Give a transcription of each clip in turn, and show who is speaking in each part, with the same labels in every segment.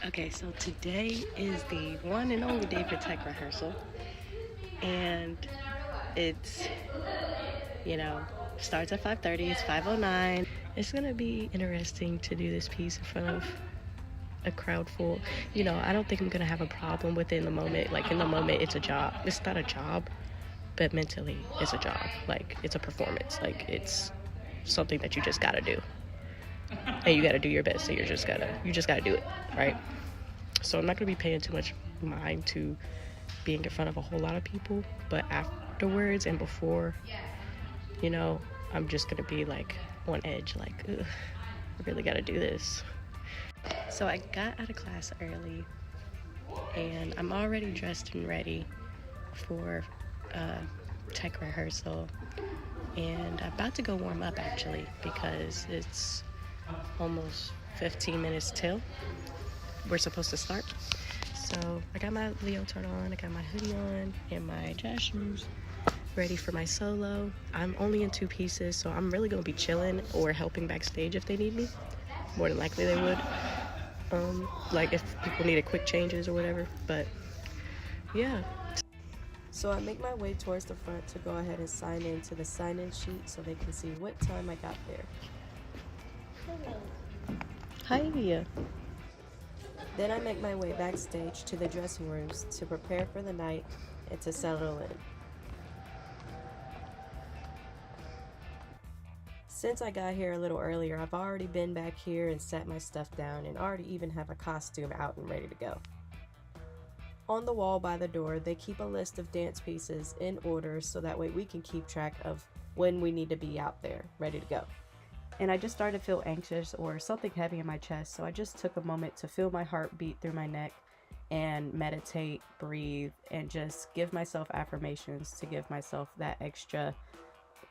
Speaker 1: Okay, so today is the one and only day for tech rehearsal, and it's, you know, starts at 5:30. It's 5:09. It's gonna be interesting to do this piece in front of a crowd full. I don't think I'm gonna have a problem with it in the moment. Like in the moment, it's a job. It's not a job, but mentally, it's a job. Like it's a performance. Like it's something that you just gotta do, and you gotta do your best. So you just gotta do it, right? So I'm not gonna be paying too much mind to being in front of a whole lot of people, but afterwards and before, you know, I'm just gonna be like on edge, like, ugh, I really gotta do this. So I got out of class early, and I'm already dressed and ready for tech rehearsal, and I'm about to go warm up actually because it's almost 15 minutes till we're supposed to start. So I got my leotard on, I got my hoodie on, and my jazz shoes, ready for my solo. I'm only in 2 pieces, so I'm really gonna be chilling or helping backstage if they need me. More than likely they would. Like if people needed quick changes or whatever, but yeah. So I make my way towards the front to go ahead and sign in to the sign-in sheet so they can see what time I got there. Hi. Then I make my way backstage to the dressing rooms to prepare for the night and to settle in. Since I got here a little earlier, I've already been back here and set my stuff down and already even have a costume out and ready to go. On the wall by the door, they keep a list of dance pieces in order so that way we can keep track of when we need to be out there, ready to go. And I just started to feel anxious or something heavy in my chest, so I just took a moment to feel my heart beat through my neck and meditate, breathe, and just give myself affirmations to give myself that extra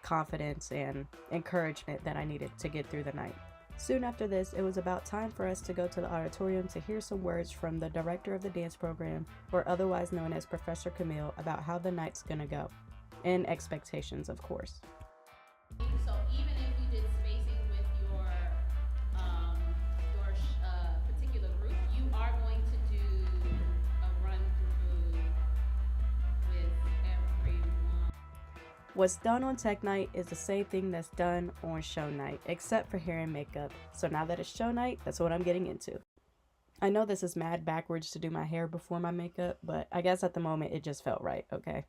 Speaker 1: confidence and encouragement that I needed to get through the night. Soon after this, it was about time for us to go to the auditorium to hear some words from the director of the dance program, or otherwise known as Professor Camille, about how the night's gonna go, and expectations, of course.
Speaker 2: So even if you did spacing with your particular group, you are going to do a run through with everyone.
Speaker 1: What's done on tech night is the same thing that's done on show night, except for hair and makeup. So now that it's show night, that's what I'm getting into. I know this is mad backwards to do my hair before my makeup, but I guess at the moment it just felt right, okay?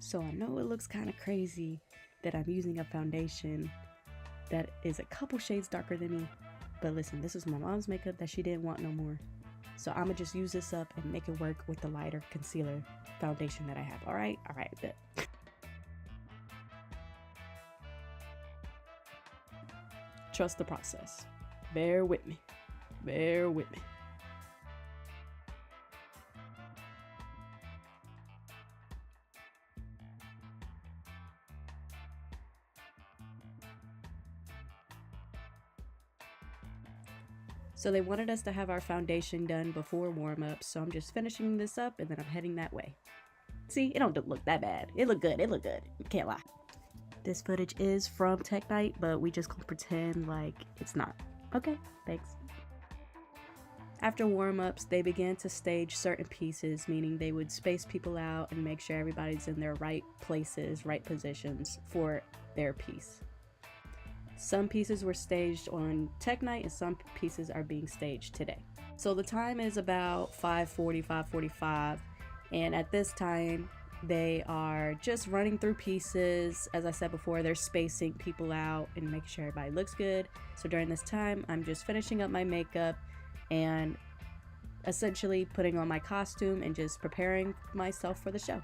Speaker 1: So I know it looks kind of crazy that I'm using a foundation that is a couple shades darker than me. But listen, this is my mom's makeup that she didn't want no more. So I'ma just use this up and make it work with the lighter concealer foundation that I have. Alright, bet. Trust the process. Bear with me. Bear with me. So they wanted us to have our foundation done before warm-up, so I'm just finishing this up and then I'm heading that way. See, it don't look that bad. It look good, can't lie. This footage is from Tech Night, but we just gonna pretend like it's not. Okay, thanks. After warm-ups, they began to stage certain pieces, meaning they would space people out and make sure everybody's in their right places, right positions for their piece. Some pieces were staged on Tech Night and some pieces are being staged today. So the time is about 5:40, 5:45, and at this time they are just running through pieces. As I said before, they're spacing people out and making sure everybody looks good. So during this time, I'm just finishing up my makeup and essentially putting on my costume and just preparing myself for the show.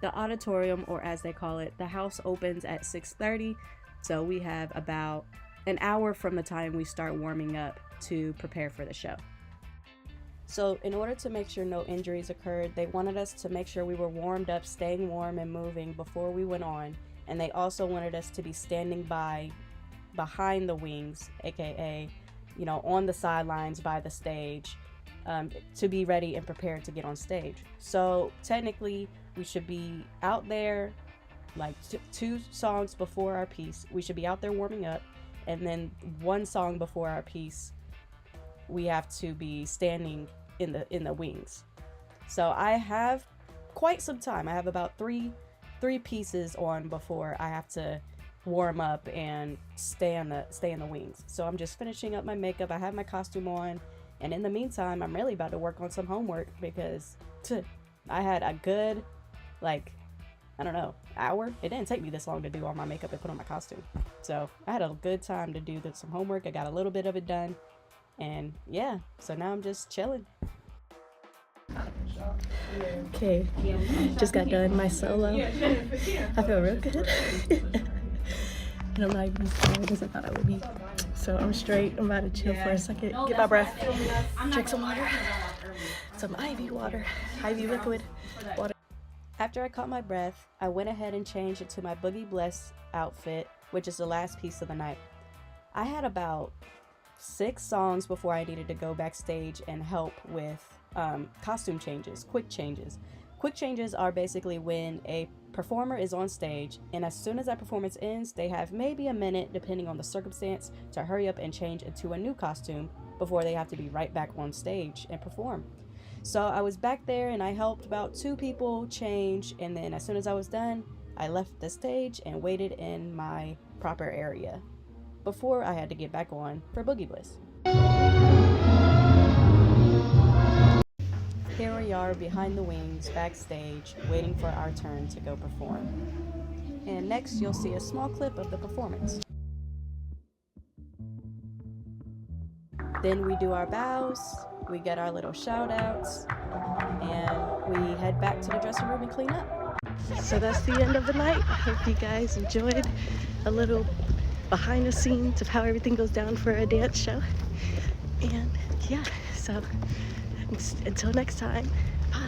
Speaker 1: The auditorium, or as they call it, the house opens at 6:30. So we have about
Speaker 3: an hour from the time we start warming up to prepare for the show. So in order to make sure no injuries occurred, they wanted us to make sure we were warmed up, staying warm and moving before we went on. And they also wanted us to be standing behind the wings, aka, on the sidelines by the stage, to be ready and prepared to get on stage. So technically, we should be out there like 2 songs before our piece. We should be out there warming up, and then 1 song before our piece, we have to be standing in the wings. So I have quite some time. I have about three pieces on before I have to warm up and stay in the wings. So I'm just finishing up my makeup. I have my costume on, and in the meantime, I'm really about to work on some homework because I had a good, hour. It didn't take me this long to do all my makeup and put on my costume. So I had a good time to do some homework. I got a little bit of it done, and yeah, so now I'm just chilling.
Speaker 1: Okay, just got done my solo. I feel real good. And I'm not even as tired as I thought I would be. So I'm straight. I'm about to chill for a second, get my breath, drink some water, some IV water, IV liquid water.
Speaker 3: After I caught my breath, I went ahead and changed into my Boogie Bless outfit, which is the last piece of the night. I had about 6 songs before I needed to go backstage and help with costume changes, quick changes. Quick changes are basically when a performer is on stage, and as soon as that performance ends, they have maybe a minute, depending on the circumstance, to hurry up and change into a new costume before they have to be right back on stage and perform. So I was back there and I helped about 2 people change, and then as soon as I was done, I left the stage and waited in my proper area before I had to get back on for Boogie Bliss. Here we are behind the wings, backstage, waiting for our turn to go perform. And next you'll see a small clip of the performance. Then we do our bows, we get our little shout outs, and we head back to the dressing room and clean up.
Speaker 1: So that's the end of the night. I hope you guys enjoyed a little behind the scenes of how everything goes down for a dance show. And yeah, so until next time, bye.